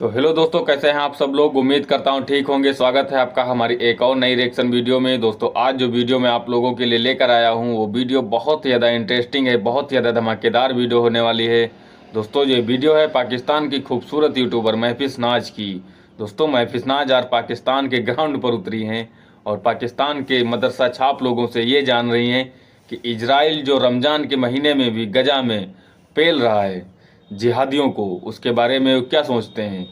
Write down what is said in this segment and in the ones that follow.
तो हेलो दोस्तों, कैसे हैं आप सब लोग। उम्मीद करता हूं ठीक होंगे। स्वागत है आपका हमारी एक और नई रिएक्शन वीडियो में। दोस्तों आज जो वीडियो मैं आप लोगों के लिए लेकर आया हूं वो वीडियो बहुत ही ज़्यादा इंटरेस्टिंग है, बहुत ही ज़्यादा धमाकेदार वीडियो होने वाली है। दोस्तों ये वीडियो है पाकिस्तान की खूबसूरत यूट्यूबर महफिस नाज की। दोस्तों महफिस नाज आज पाकिस्तान के ग्राउंड पर उतरी हैं और पाकिस्तान के मदरसा छाप लोगों से ये जान रही हैं कि इजराइल जो रमज़ान के महीने में भी गजा में पेल रहा है जिहादियों को, उसके बारे में वो क्या सोचते हैं।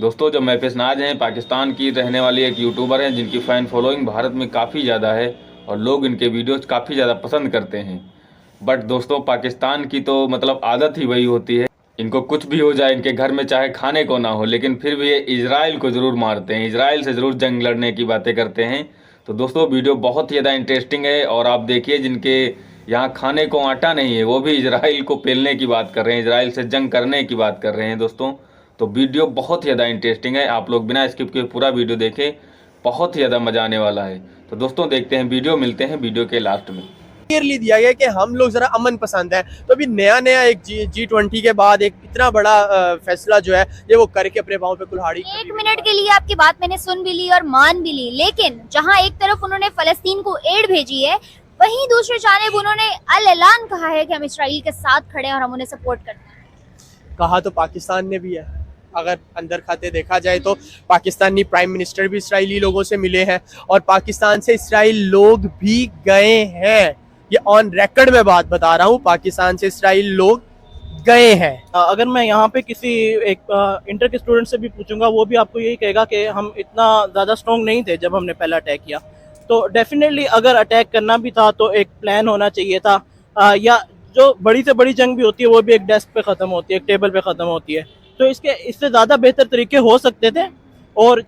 दोस्तों जो महफिस नाज हैं पाकिस्तान की रहने वाली एक यूट्यूबर हैं जिनकी फ़ैन फॉलोइंग भारत में काफ़ी ज़्यादा है और लोग इनके वीडियोज़ काफ़ी ज़्यादा पसंद करते हैं। बट दोस्तों पाकिस्तान की तो मतलब आदत ही वही होती है, इनको कुछ भी हो जाए, इनके घर में चाहे खाने को ना हो, लेकिन फिर भी ये इजराइल को ज़रूर मारते हैं, इजराइल से ज़रूर जंग लड़ने की बातें करते हैं। तो दोस्तों वीडियो बहुत ही ज़्यादा इंटरेस्टिंग है और आप देखिए जिनके यहाँ खाने को आटा नहीं है वो भी इजराइल को पेलने की बात कर रहे हैं, इजराइल से जंग करने की बात कर रहे हैं। दोस्तों तो वीडियो बहुत ही ज़्यादा इंटरेस्टिंग है, आप लोग बिना स्किप के पूरा वीडियो देखें, बहुत ही ज़्यादा मज़ा आने वाला है। तो दोस्तों देखते हैं वीडियो, मिलते हैं वीडियो के लास्ट में। क्लियरली दिया गया कि हम लोग जरा अमन पसंद है, तो अभी नया नया एक G20 के बाद एक इतना बड़ा फैसला जो है ये वो करके अपने पाँव पे कुल्हाड़ी। एक मिनट के लिए आपकी बात मैंने सुन भी ली और मान भी ली, लेकिन जहां एक तरफ उन्होंने फलस्तीन को एड भेजी है, वहीं दूसरी जानिब उन्होंने अल ऐलान कहा है कि हम इसराइल के साथ खड़े हैं और हम उन्हें सपोर्ट करते हैं। कहा तो पाकिस्तान ने भी है, अगर अंदर खाते देखा जाए तो पाकिस्तानी प्राइम मिनिस्टर भी इसराइली लोगों से मिले हैं और पाकिस्तान से इसराइल लोग भी गए हैं। ये ऑन रिकॉर्ड में बात बता रहा हूँ, पाकिस्तान से इसराइल लोग गए हैं। अगर मैं यहाँ पे किसी एक इंटर के स्टूडेंट से भी पूछूंगा, वो भी आपको यही कहेगा कि हम इतना ज़्यादा स्ट्रॉन्ग नहीं थे जब हमने पहला अटैक किया। तो डेफिनेटली अगर अटैक करना भी था तो एक प्लान होना चाहिए था, या जो बड़ी से बड़ी जंग भी होती है वो भी एक डेस्क पे ख़त्म होती है, एक टेबल पे ख़त्म होती है। तो इससे ज़्यादा बेहतर तरीके हो सकते थे। और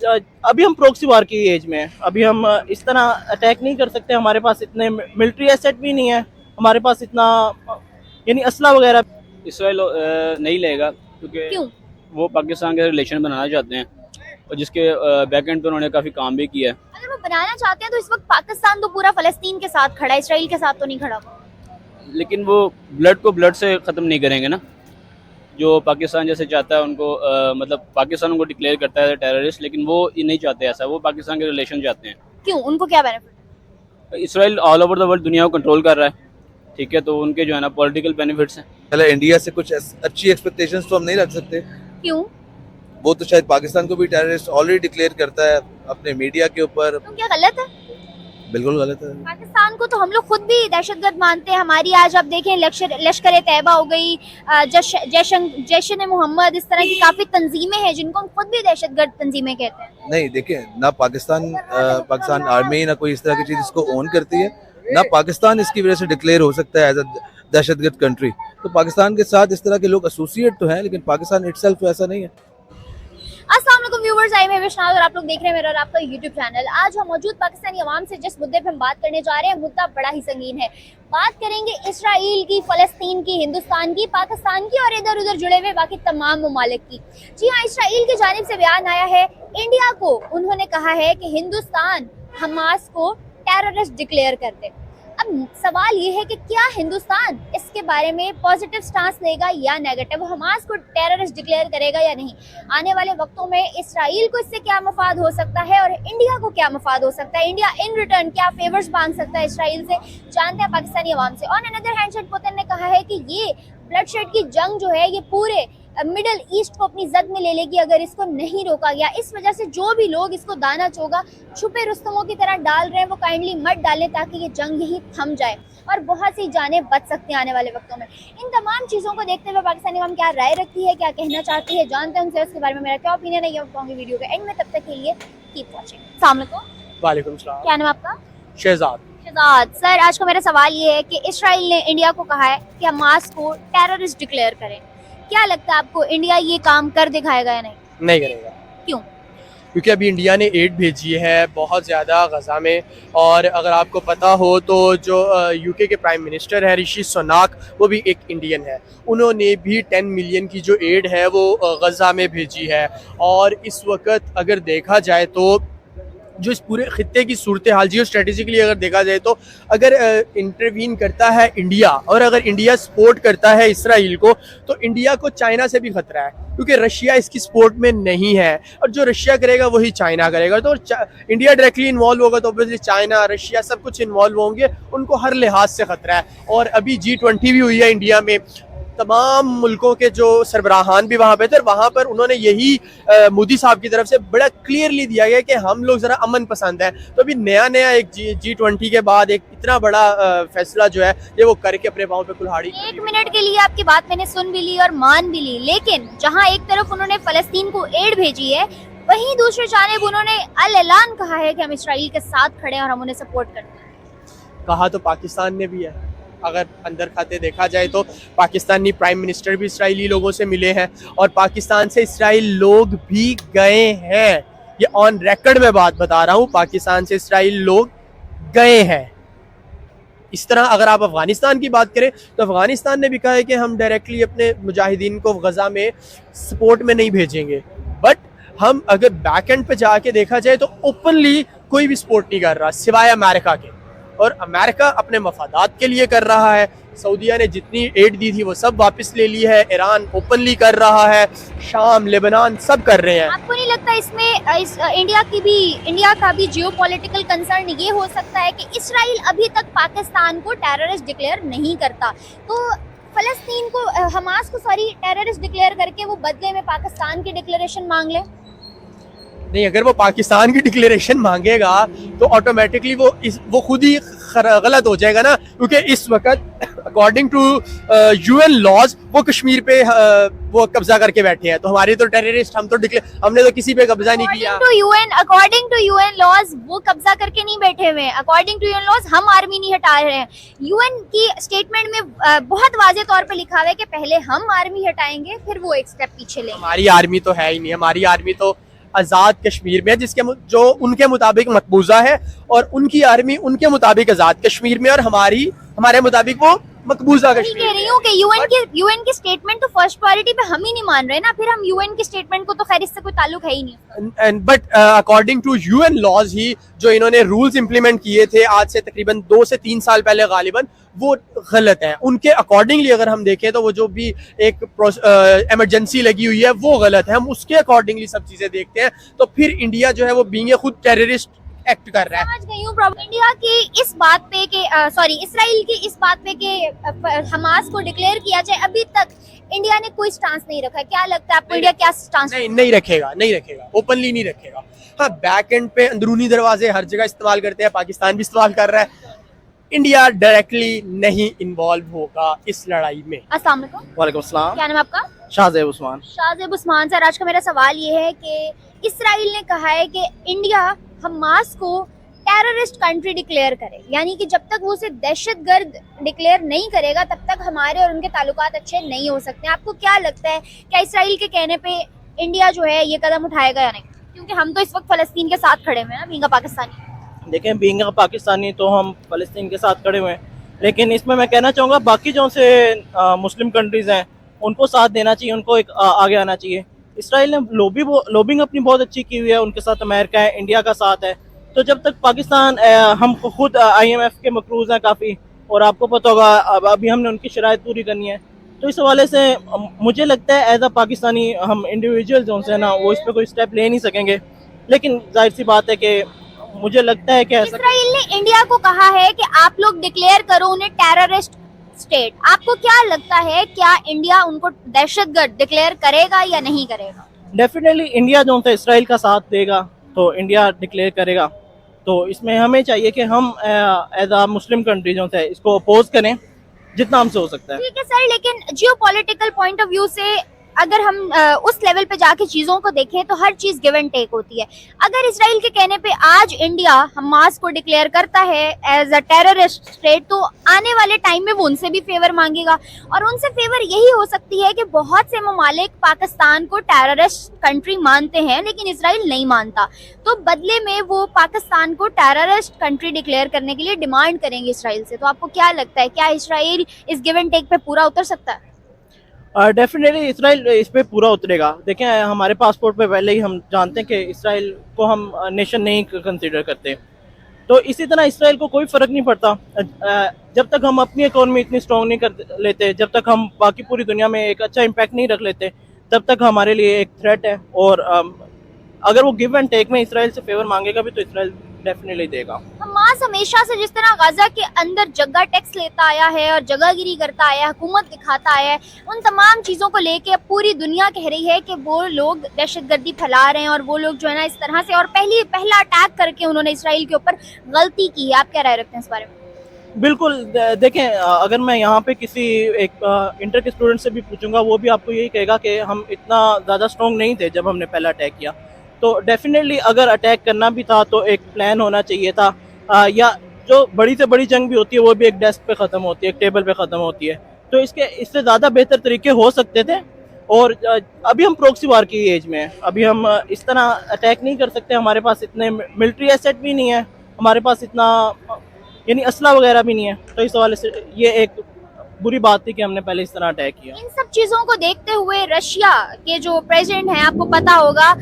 अभी हम प्रोक्सी वार की एज में हैं, अभी हम इस तरह अटैक नहीं कर सकते, हमारे पास इतने मिलिट्री एसेट भी नहीं है, हमारे पास इतना यानी असला वगैरह। इसराइल नहीं लेगा क्योंकि वो पाकिस्तान के रिलेशन बनाना चाहते हैं और जिसके बैक एंड पे उन्होंने काफ़ी काम भी किया है। अगर वो बनाना चाहते हैं तो इस वक्त पाकिस्तान तो पूरा फलस्तीन के साथ खड़ा है, इसराइल के साथ तो नहीं खड़ा। लेकिन वो ब्लड को ब्लड से ख़त्म नहीं करेंगे ना। जो पाकिस्तान जैसे चाहता है उनको मतलब पाकिस्तान उनको डिक्लेयर करता है टेररिस्ट, लेकिन वो ये नहीं चाहते ऐसा, वो पाकिस्तान के रिलेशन चाहते हैं। क्यों, उनको क्या benefit? Israel all over the world दुनिया को कंट्रोल कर रहा है, ठीक है, तो उनके जो है ना पॉलिटिकल बेनिफिट्स हैं। पहले इंडिया से कुछ अच्छी एक्सपेक्टेशंस तो हम नहीं रख सकते। क्यों? वो तो शायद पाकिस्तान को भी टेररिस्ट ऑलरेडी डिक्लेयर करता है अपने मीडिया के ऊपर। तो क्या गलत है? बिल्कुल गलत है। पाकिस्तान को तो हम लोग खुद भी दहशतगर्द मानते हैं। हमारी आज आप देखें लश्कर तैयबा हो गई, जैश मोहम्मद, इस तरह की काफी तंजीमें हैं जिनको हम खुद भी दहशतगर्द तंजीमें कहते हैं। नहीं देखें, ना पाकिस्तान आर्मी ना कोई इस तरह की चीज इसको ओन करती है, ना पाकिस्तान इसकी वजह से डिक्लेयर हो सकता है एज अ दहशतगर्द कंट्री। तो पाकिस्तान के साथ इस तरह के लोग एसोसिएट तो हैं, लेकिन पाकिस्तान इटसेल्फ तो ऐसा नहीं है। अस्सलाम वालेकुम व्यूअर्स, आई एम विशाल और आप लोग देख रहे हैं मेरा और आपका यूट्यूब चैनल। आज हम मौजूद पाकिस्तानी अवाम से जिस मुद्दे पे हम बात करने जा रहे हैं, मुद्दा बड़ा ही संगीन है। बात करेंगे इसराइल की, फलस्तीन की, हिंदुस्तान की, पाकिस्तान की और इधर उधर जुड़े हुए बाकी तमाम ममालिक की। जी हाँ, इसराइल की जानिब से बयान आया है इंडिया को। उन्होंने कहा है कि हिंदुस्तान हमास को टेररिस्ट डिक्लेयर कर दे। अब सवाल ये है कि क्या हिंदुस्तान इसके बारे में पॉजिटिव स्टांस लेगा या नेगेटिव, हमास को टेररिस्ट डिक्लेयर करेगा या नहीं। आने वाले वक्तों में इसराइल को इससे क्या मफाद हो सकता है और इंडिया को क्या मफाद हो सकता है, इंडिया इन रिटर्न क्या फेवर्स मांग सकता है इसराइल से, जानते हैं पाकिस्तानी अवाम से। ऑन अनदर हैंड शेड पुतिन ने कहा है कि ये ब्लडशेड की जंग जो है ये पूरे मिडल ईस्ट को अपनी जद में ले लेगी अगर इसको नहीं रोका गया। इस वजह से जो भी लोग इसको दाना चोगा छुपे रुस्तमों की तरह डाल रहे हैं वो काइंडली मत डालें ताकि ये जंग यही थम जाए और बहुत सी जानें बच सकती हैं आने वाले वक्तों में। इन तमाम चीज़ों को देखते हुए पाकिस्तानी अवाम क्या राय रखती है, क्या कहना चाहती है, जानते हैं उनसे, उसके बारे में मेरा क्या ओपिनियन है ये बताऊंगी वीडियो के एंड में। तब तक के लिए कीप वॉचिंग। अस्सलाम वालेकुम। वालेकुम सलाम। क्या नाम आपका? शहजाद। शहजाद सर, आज का मेरा सवाल ये है कि इसराइल ने इंडिया को कहा है कि हमास को टेररिस्ट डिक्लेयर करें। क्या लगता है आपको, इंडिया ये काम कर दिखाएगा या नहीं? नहीं करेगा। क्यों? क्योंकि अभी इंडिया ने एड भेजी है बहुत ज़्यादा गज़ा में, और अगर आपको पता हो तो जो यूके के प्राइम मिनिस्टर है ऋषि सुनाक, वो भी एक इंडियन है। उन्होंने भी 10 मिलियन की जो एड है वो गज़ा में भेजी है। और इस वक्त अगर देखा जाए तो जो इस पूरे खित्ते की सूरत हाल जियो स्ट्रेटेजिकली अगर देखा जाए तो अगर इंटरवीन करता है इंडिया और अगर इंडिया सपोर्ट करता है इसराइल को तो इंडिया को चाइना से भी खतरा है, क्योंकि रशिया इसकी सपोर्ट में नहीं है और जो रशिया करेगा वही चाइना करेगा। तो इंडिया डायरेक्टली इन्वॉल्व होगा तो ऑब्वियसली चाइना रशिया सब कुछ इन्वॉल्व होंगे, उनको हर लिहाज से खतरा है। और अभी G20 भी हुई है इंडिया में, तमाम मुल्कों के जो सरबराहान भी वहाँ पे थे, वहाँ पर उन्होंने यही मोदी साहब की तरफ से बड़ा क्लियरली दिया गया कि हम लोग ज़रा अमन पसंद है। तो अभी नया एक G20 के बाद एक इतना बड़ा फैसला जो है ये वो करके अपने पाँव पे कुल्हाड़ी। 1 मिनट के लिए आपकी बात मैंने सुन भी ली और मान भी ली, लेकिन जहाँ एक तरफ उन्होंने फलस्तीन को एड भेजी है, वहीं दूसरी जानिब उन्होंने अल-ऐलान कहा है कि हम इसराइल के साथ खड़े हैं और हम उन्हें सपोर्ट करते हैं। कहा तो पाकिस्तान ने भी है, अगर अंदर खाते देखा जाए तो पाकिस्तानी प्राइम मिनिस्टर भी इसराइली लोगों से मिले हैं और पाकिस्तान से इसराइल लोग भी गए हैं। ये ऑन रिकॉर्ड में बात बता रहा हूँ, पाकिस्तान से इसराइल लोग गए हैं। इस तरह अगर आप अफगानिस्तान की बात करें तो अफगानिस्तान ने भी कहा है कि हम डायरेक्टली अपने मुजाहिदीन को गजा में सपोर्ट में नहीं भेजेंगे, बट हम अगर बैक एंड पे जाके देखा जाए तो ओपनली कोई भी सपोर्ट नहीं कर रहा सिवाय अमेरिका के, और अमेरिका अपने मफादात के लिए कर रहा है। सऊदीया ने जितनी एड दी थी वो सब वापस ले ली है, ईरान ओपनली कर रहा है, शाम लेबनान सब कर रहे हैं। आपको नहीं लगता इसमें इंडिया का भी जियोपॉलिटिकल कंसर्न ये हो सकता है कि इसराइल अभी तक पाकिस्तान को टेररिस्ट डिक्लेयर नहीं करता, तो फलस्तीन को हमास को टेररिस्ट डिक्लेयर करके वो बदले में पाकिस्तान की डिक्लेरेशन मांग ले? नहीं, अगर वो पाकिस्तान की डिक्लेरेशन मांगेगा तो ऑटोमेटिकली वो खुद ही गलत हो जाएगा ना, क्योंकि इस वक्त अकॉर्डिंग टू UN लॉज वो कश्मीर पे वो कब्जा करके बैठे हैं, तो हमारी तो टेररिस्ट हमने तो किसी पे कब्जा नहीं किया। अकॉर्डिंग टू UN लॉज वो कब्जा करके नहीं बैठे हुए हैं, अकॉर्डिंग टू UN लॉज हम आर्मी नहीं हटा रहे हैं। UN की स्टेटमेंट में बहुत वाजे तौर पे लिखा हुआ है कि पहले हम आर्मी हटाएंगे फिर वो एक स्टेप पीछे लेंगे। हमारी आर्मी तो है ही नहीं, हमारी आर्मी तो आज़ाद कश्मीर में, जिसके जो उनके मुताबिक मकबूजा है, और उनकी आर्मी उनके मुताबिक आज़ाद कश्मीर में और हमारे मुताबिक वो मकबूजा कश्मीर। कह रही हूँ कि यूएन की स्टेटमेंट तो फर्स्ट प्रायोरिटी पे हम ही नहीं मान रहे ना, फिर हम यूएन की स्टेटमेंट को तो खैर इससे कोई ताल्लुक है ही नहीं। But according to UN laws ही जो इन्होंने रूल्स इंप्लीमेंट किए थे आज से तकरीबन 2 से 3 साल पहले गालिबन, वो गलत है। उनके अकॉर्डिंगली अगर हम देखें तो वो जो भी एक इमरजेंसी लगी हुई है वो गलत है, हम उसके अकॉर्डिंगली सब चीजें देखते हैं, तो फिर इंडिया जो है वो बीइंग खुद टेररिस्ट एक्ट कर रहा है। समझ गई हूँ प्रॉब्लम इंडिया की इस बात पे कि इसराइल की इस बात पे कि हमास को डिक्लेयर किया जाए, अभी तक इंडिया ने कोई स्टांस नहीं रखा। क्या लगता है आपको इंडिया क्या स्टांस? नहीं रखेगा, ओपनली नहीं रखेगा। हाँ, बैक एंड पे अंदरूनी दरवाजे हर जगह इस्तेमाल करते हैं, पाकिस्तान भी इस्तेमाल कर रहा है। इंडिया डायरेक्टली नहीं इन्वॉल्व होगा इस लड़ाई में। अस्सलाम वालेकुम। वालेकुम अस्सलाम। क्या नाम है आपका? शाहजेब उस्मान। शाहजेब उस्मान सर, आज का मेरा सवाल ये है कि इसराइल ने कहा है कि इंडिया हमास को टेररिस्ट कंट्री डिक्लेयर करे, यानी कि जब तक वो उसे दहशतगर्द डिक्लेयर नहीं करेगा तब तक हमारे और उनके ताल्लुकात अच्छे नहीं हो सकते। आपको क्या लगता है, क्या इसराइल के कहने पे इंडिया जो है ये कदम उठाएगा या नहीं? क्योंकि हम तो इस वक्त फलस्तीन के साथ खड़े हुए हैं ना, बीइंग पाकिस्तानी। देखें, बीइंग पाकिस्तानी तो हम फलस्तीन के साथ खड़े हुए हैं, लेकिन इसमें मैं कहना चाहूँगा बाकी जो से मुस्लिम कंट्रीज़ हैं उनको साथ देना चाहिए, उनको एक आगे आना चाहिए। इसराइल ने लॉबिंग अपनी बहुत अच्छी की हुई है, उनके साथ अमेरिका है, इंडिया का साथ है। तो जब तक पाकिस्तान हम खुद IMF के मकरूज हैं काफ़ी, और आपको पता होगा अभी हमने उनकी शराइत पूरी करनी है, तो इस हवाले से मुझे लगता है एज अ पाकिस्तानी हम इंडिविजुअल जो है ना वो इस पर कोई स्टेप ले नहीं सकेंगे। लेकिन जाहिर सी बात है कि मुझे लगता है कि इसराइल ने इंडिया को कहा है कि आप लोग डिक्लेयर करो उन्हें टेररिस्ट स्टेट। आपको क्या लगता है, क्या इंडिया उनको दहशतगर्द डिक्लेयर करेगा या नहीं करेगा? डेफिनेटली इंडिया जो है इसराइल का साथ देगा तो इंडिया डिक्लेयर करेगा। तो इसमें हमें चाहिए कि हम एज अ मुस्लिम कंट्री जो है इसको अपोज करें जितना हमसे हो सकता है। ठीक है सर, लेकिन जियोपॉलिटिकल पॉइंट ऑफ व्यू से अगर हम उस लेवल पे जाके चीजों को देखें तो हर चीज गिव एंड टेक होती है। अगर इसराइल के कहने पे आज इंडिया हमास को डिक्लेयर करता है एज अ टेररिस्ट स्टेट, तो आने वाले टाइम में वो उनसे भी फेवर मांगेगा, और उनसे फेवर यही हो सकती है कि बहुत से ममालिक पाकिस्तान को टेररिस्ट कंट्री मानते हैं लेकिन इसराइल नहीं मानता, तो बदले में वो पाकिस्तान को टेररिस्ट कंट्री डिक्लेयर करने के लिए डिमांड करेंगे इसराइल से। तो आपको क्या लगता है, क्या इसराइल इस गिव एंड टेक पे पूरा उतर सकता है? डेफिनेटली इसराइल इस पे पूरा उतरेगा। देखें, हमारे पासपोर्ट पे पहले ही हम जानते हैं कि इसराइल को हम नेशन नहीं कंसीडर करते, तो इसी तरह इसराइल को कोई फ़र्क नहीं पड़ता जब तक हम अपनी इकोनॉमी इतनी स्ट्रॉन्ग नहीं कर लेते, जब तक हम बाकी पूरी दुनिया में एक अच्छा इम्पैक्ट नहीं रख लेते, तब तक हमारे लिए एक थ्रेट है। और अगर वो गिव एंड टेक में इसराइल से फेवर मांगेगा भी तो इसराइल डेफिनेटली देगा। हमास हमेशा से जिस तरह गाजा के अंदर जगह टैक्स लेता आया है और जगहगिरी करता आया है, हुकूमत दिखाता आया है, उन तमाम चीज़ों को लेके पूरी दुनिया कह रही है कि वो लोग दहशतगर्दी फैला रहे हैं और वो लोग जो है ना इस तरह से, और पहला अटैक करके उन्होंने इसराइल के ऊपर गलती की है। आप क्या राय रखते हैं इस बारे में? बिल्कुल, देखें, अगर मैं यहाँ पे किसी एक इंटर के स्टूडेंट से भी पूछूंगा, वो भी आपको यही कहेगा कि हम इतना ज़्यादा स्ट्रॉन्ग नहीं थे जब हमने पहला अटैक किया। तो डेफिनेटली अगर अटैक करना भी था तो एक प्लान होना चाहिए था, या जो बड़ी से बड़ी जंग भी होती है वो भी एक डेस्क पे ख़त्म होती है, एक टेबल पे ख़त्म होती है। तो इससे ज़्यादा बेहतर तरीके हो सकते थे। और अभी हम प्रॉक्सी वार की एज में हैं, अभी हम इस तरह अटैक नहीं कर सकते, हमारे पास इतने मिलिट्री एसेट भी नहीं है, हमारे पास इतना यानी असला वगैरह भी नहीं है। तो इस हवाले से ये एक बुरी बात थी कि हमने पहले इस तरह अटैक किया। इन सब चीजों को देखते हुए रशिया के जो प्रेसिडेंट हैं, आपको पता होगा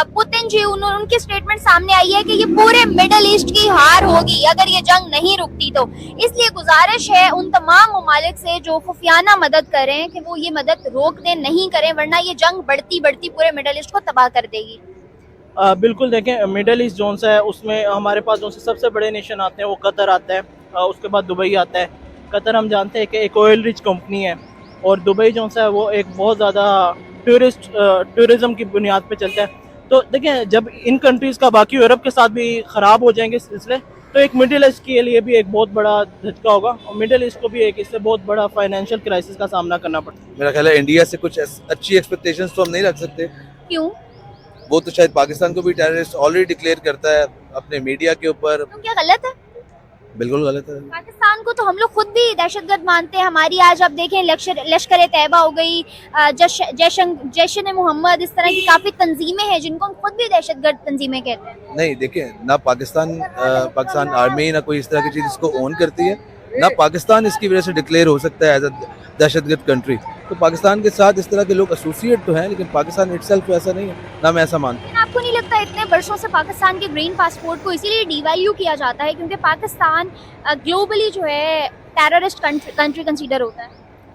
पुतिन जी, उनकी स्टेटमेंट सामने आई है कि ये पूरे मिडल ईस्ट की हार होगी अगर ये जंग नहीं रुकती। तो इसलिए गुजारिश है उन तमाम ममालिक से जो खुफियाना मदद करें कि वो ये मदद रोक दें, नहीं करें, वरना ये जंग बढ़ती बढ़ती पूरे मिडल ईस्ट को तबाह कर देगी। बिल्कुल, देखें, मिडल ईस्ट जोन है उसमें हमारे पास जो सबसे बड़े नेशन आते हैं वो कतर आता है, उसके बाद दुबई आता है। कतर हम जानते हैं कि एक ऑयल रिच कंपनी है, और दुबई जो है वो एक बहुत ज़्यादा टूरिज़म की बुनियाद पे चलता है। तो देखें, जब इन कंट्रीज़ का बाकी यूरोप के साथ भी ख़राब हो जाएंगे सिलसिले, तो एक मिडिल ईस्ट के लिए भी एक बहुत बड़ा झटका होगा, और मिडिल ईस्ट को भी एक इससे बहुत बड़ा फाइनेंशियल क्राइसिस का सामना करना पड़ता है। मेरा ख्याल है इंडिया से कुछ अच्छी एक्सपेक्टेशंस तो हम नहीं रख सकते। क्यों? वो तो शायद पाकिस्तान को भी टेररिस्ट ऑलरेडी डिक्लेयर करता है अपने मीडिया के ऊपर। तो क्या गलत है? बिल्कुल गलत है। पाकिस्तान को तो हम लोग खुद भी दहशतगर्द मानते हैं। हमारी आज आप देखें लश्कर तैयबा हो गई, जैश-ए मोहम्मद, इस तरह की काफी तंजीमें हैं जिनको हम खुद भी दहशतगर्द तंजीमें कहते हैं। नहीं, देखिए, ना पाकिस्तान आर्मी ना कोई इस तरह की चीज़ इसको ओन करती है, ना पाकिस्तान इसकी वजह से डिक्लेयर हो सकता है एज अ दहशतगर्द कंट्री। तो पाकिस्तान के साथ इस तरह के लोग एसोसिएट तो हैं, लेकिन पाकिस्तान इटसेल्फ तो ऐसा नहीं है, ना मैं ऐसा मानता हूँ। आपको नहीं लगता इतने वर्षों से पाकिस्तान के ग्रीन पासपोर्ट को इसीलिए डिवैल्यू किया जाता है क्योंकि पाकिस्तान ग्लोबली जो है टेररिस्ट कंट्री कंसीडर होता है?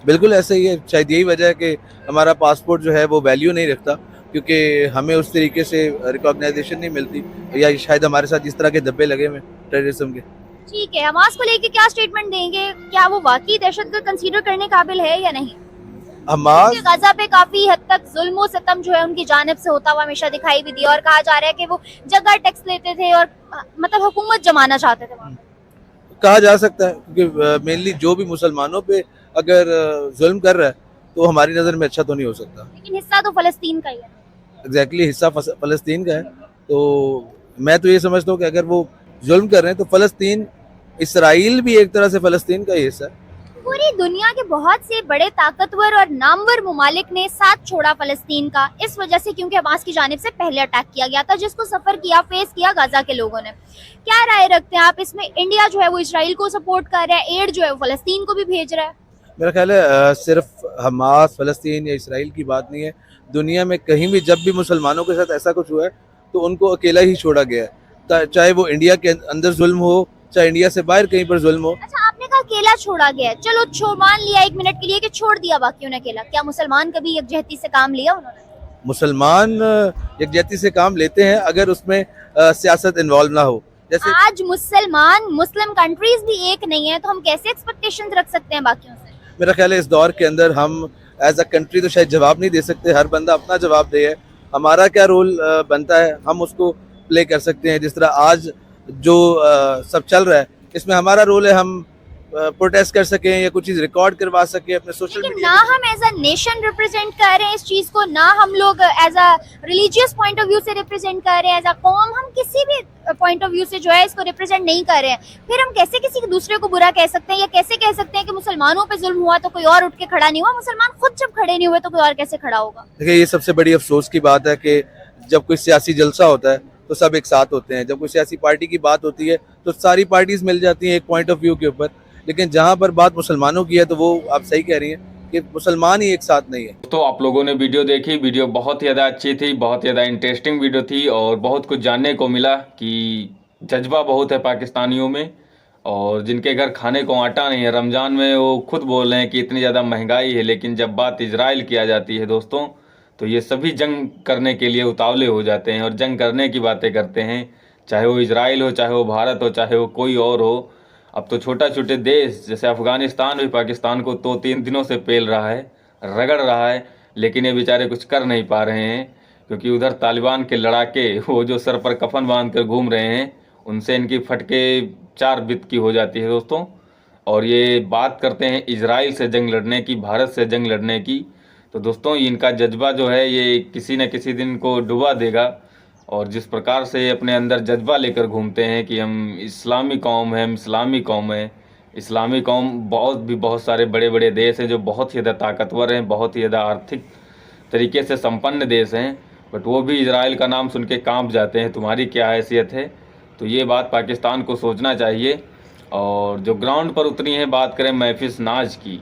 बिल्कुल ऐसा ही है। शायद यही वजह है कि हमारा पासपोर्ट जो है वो वैल्यू नहीं रखता, क्योंकि हमें उस तरीके से रिकॉग्नाइजेशन नहीं मिलती, या शायद हमारे साथ इस तरह के धब्बे लगे हुए टेररिज्म के। ठीक है, हमास को लेके क्या स्टेटमेंट देंगे? क्या वो वाकई दहशतगर्द कंसीडर करने काबिल है या नहीं? हमास गाजा पे काफी हद तक जुल्म सितम जो है उनकी जानिब से होता हुआ हमेशा दिखाई भी दिया, और कहा जा रहा है कि वो जगह टैक्स लेते थे और मतलब हुकूमत जमाना चाहते थे वहाँ। कहा जा सकता है, क्योंकि मेनली जो भी मुसलमानों पे अगर जुल्म कर रहा है तो हमारी नज़र में अच्छा तो नहीं हो सकता। लेकिन हिस्सा तो फलस्तीन का ही है। एग्जैक्टली, हिस्सा फ़लस्तीन का है। तो मैं तो ये समझता हूँ कि अगर वो जुल्म कर रहे हैं तो फ़लस्तीन, इसराइल भी एक तरह से फ़लस्तीन का ही हिस्सा है। पूरी दुनिया के बहुत से बड़े ताकतवर और नामवर मुमालिक ने साथ छोड़ा फलस्तीन का, इस वजह से क्योंकि हमास की जानिब से पहले अटैक किया गया था जिसको सफर किया, फेस किया गाजा के लोगों ने। क्या राय रखते हैं आप इसमें? इंडिया जो है वो इसराइल को सपोर्ट कर रहा है, एड जो है वो फलस्तीन को भी भेज रहा है। मेरा ख्याल है सिर्फ हमास, फ़लस्तीन या इसराइल की बात नहीं है। दुनिया में कहीं भी जब भी मुसलमानों के साथ ऐसा कुछ हुआ है तो उनको अकेला ही छोड़ा गया है, चाहे वो इंडिया के अंदर जुल्म हो, चाहे इंडिया से बाहर कहीं पर जुल्म हो। अच्छा, आपने कहा अकेला छोड़ा गया है, चलो मान लिया एक मिनट के लिए कि छोड़ दिया बाकियों ने अकेला, क्या मुसलमान कभी यकजहती से काम लिया उन्होंने? मुसलमान यकजहती से काम लेते हैं अगर उसमें सियासत इन्वॉल्व ना हो। जैसे आज मुस्लिम कंट्रीज भी एक नहीं है, तो हम कैसे एक्सपेक्टेशंस रख सकते हैं बाकियों से? मेरा ख्याल है इस दौर के अंदर हम एज अ कंट्री तो शायद जवाब नहीं दे सकते, हर बंदा अपना जवाब दे है। हमारा क्या रोल बनता है हम उसको प्ले कर सकते हैं। जिस तरह आज जो सब चल रहा है इसमें हमारा रोल है हम प्रोटेस्ट कर सकें या कुछ चीज़ रिकॉर्ड करवा सकें अपने सोशल लेकिन मीडिया। ना हम एज अ नेशन रिप्रेजेंट कर रहे हैं इस चीज को, ना हम लोग as a religious point of view से रिप्रेजेंट कर रहे हैं, एज अ कौम हम किसी भी पॉइंट ऑफ व्यू से जो है इसको रिप्रेजेंट नहीं कर रहे हैं। फिर हम कैसे किसी दूसरे को बुरा कह सकते हैं, या कैसे कह सकते हैं कि मुसलमानों पे जुल्म हुआ तो कोई और उठ के खड़ा नहीं हुआ? मुसलमान खुद जब खड़े नहीं हुए तो कोई और कैसे खड़ा होगा? देखिए, ये सबसे बड़ी अफसोस की बात है कि जब कोई सियासी जलसा होता है तो सब एक साथ होते हैं, जब कोई सियासी पार्टी की बात होती है तो सारी पार्टीज मिल जाती हैं एक पॉइंट ऑफ व्यू के ऊपर, लेकिन जहाँ पर बात मुसलमानों की है तो वो आप सही कह रही हैं कि मुसलमान ही एक साथ नहीं है। तो आप लोगों ने वीडियो देखी, वीडियो बहुत ही ज़्यादा अच्छी थी, बहुत ज़्यादा इंटरेस्टिंग वीडियो थी और बहुत कुछ जानने को मिला कि जज्बा बहुत है पाकिस्तानियों में, और जिनके घर खाने को आटा नहीं है रमज़ान में वो खुद बोल रहे हैं कि इतनी ज़्यादा महंगाई है, लेकिन जब बात इजराइल की आ जाती है दोस्तों तो ये सभी जंग करने के लिए उतावले हो जाते हैं और जंग करने की बातें करते हैं, चाहे वो इजराइल हो, चाहे वो भारत हो, चाहे वो कोई और हो। अब तो छोटा छोटे देश जैसे अफ़गानिस्तान भी पाकिस्तान को 2-3 दिनों से पेल रहा है, रगड़ रहा है, लेकिन ये बेचारे कुछ कर नहीं पा रहे हैं क्योंकि उधर तालिबान के लड़ाके वो जो सर पर कफन बांध कर घूम रहे हैं उनसे इनकी फटके 4 बित की हो जाती है दोस्तों। और ये बात करते हैं इजराइल से जंग लड़ने की, भारत से जंग लड़ने की, तो दोस्तों इनका जज्बा जो है ये किसी न किसी दिन को डुबा देगा। और जिस प्रकार से ये अपने अंदर जज्बा लेकर घूमते हैं कि हम इस्लामी कौम हैं, हम इस्लामी कौम हैं, इस्लामी कौम बहुत सारे बड़े बड़े देश हैं जो बहुत ही ज़्यादा ताकतवर हैं, बहुत ही ज़्यादा आर्थिक तरीके से संपन्न देश हैं, बट वो भी इजराइल का नाम सुन के काँप जाते हैं, तुम्हारी क्या हैसियत है। तो ये बात पाकिस्तान को सोचना चाहिए। और जो ग्राउंड पर उतरी है, बात करें महफिज नाज की,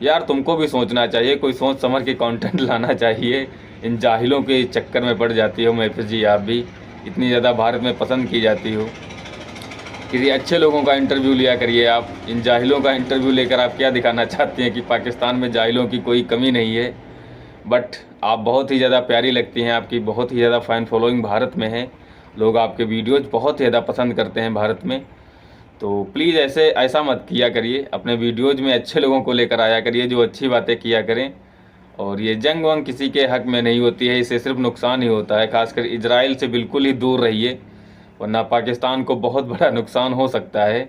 यार तुमको भी सोचना चाहिए, कोई सोच समझ के कंटेंट लाना चाहिए। इन जाहिलों के चक्कर में पड़ जाती हो महफिज जी, आप भी इतनी ज़्यादा भारत में पसंद की जाती हो। किसी अच्छे लोगों का इंटरव्यू लिया करिए आप, इन जाहिलों का इंटरव्यू लेकर आप क्या दिखाना चाहती हैं कि पाकिस्तान में जाहिलों की कोई कमी नहीं है। बट आप बहुत ही ज़्यादा प्यारी लगती हैं, आपकी बहुत ही ज़्यादा फ़ैन फॉलोइंग भारत में है, लोग आपके वीडियोज़ बहुत ही ज़्यादा पसंद करते हैं भारत में। तो प्लीज़ ऐसा मत किया करिए, अपने वीडियोज़ में अच्छे लोगों को लेकर आया करिए जो अच्छी बातें किया करें। और ये जंग वंग किसी के हक में नहीं होती है, इससे सिर्फ नुकसान ही होता है। खासकर इजराइल से बिल्कुल ही दूर रहिए, वरना पाकिस्तान को बहुत बड़ा नुकसान हो सकता है,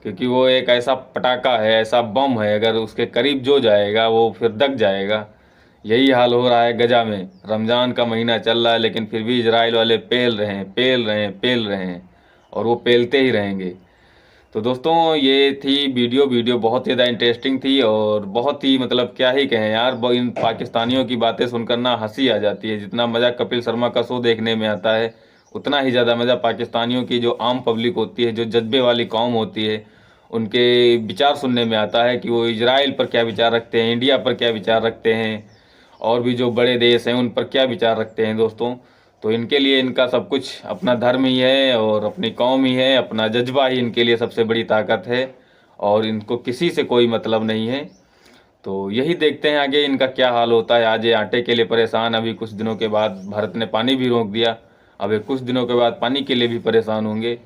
क्योंकि वो एक ऐसा पटाखा है, ऐसा बम है, अगर उसके करीब जो जाएगा वो फिर दग जाएगा। यही हाल हो रहा है गजा में। रमज़ान का महीना चल रहा है लेकिन फिर भी इजराइल वाले पेल रहे हैं, पेल रहे हैं, पेल रहे हैं, और वो पेलते ही रहेंगे। तो दोस्तों ये थी वीडियो बहुत ज़्यादा इंटरेस्टिंग थी और बहुत ही मतलब क्या ही कहें यार, इन पाकिस्तानियों की बातें सुनकर ना हंसी आ जाती है। जितना मज़ा कपिल शर्मा का शो देखने में आता है उतना ही ज़्यादा मज़ा पाकिस्तानियों की जो आम पब्लिक होती है, जो जज्बे वाली कौम होती है, उनके विचार सुनने में आता है कि वो इजराइल पर क्या विचार रखते हैं, इंडिया पर क्या विचार रखते हैं, और भी जो बड़े देश हैं उन पर क्या विचार रखते हैं दोस्तों। तो इनके लिए इनका सब कुछ अपना धर्म ही है और अपनी कौम ही है, अपना जज्बा ही इनके लिए सबसे बड़ी ताकत है और इनको किसी से कोई मतलब नहीं है। तो यही देखते हैं आगे इनका क्या हाल होता है। आज ये आटे के लिए परेशान, अभी कुछ दिनों के बाद भारत ने पानी भी रोक दिया, अब ये कुछ दिनों के बाद पानी के लिए भी परेशान होंगे।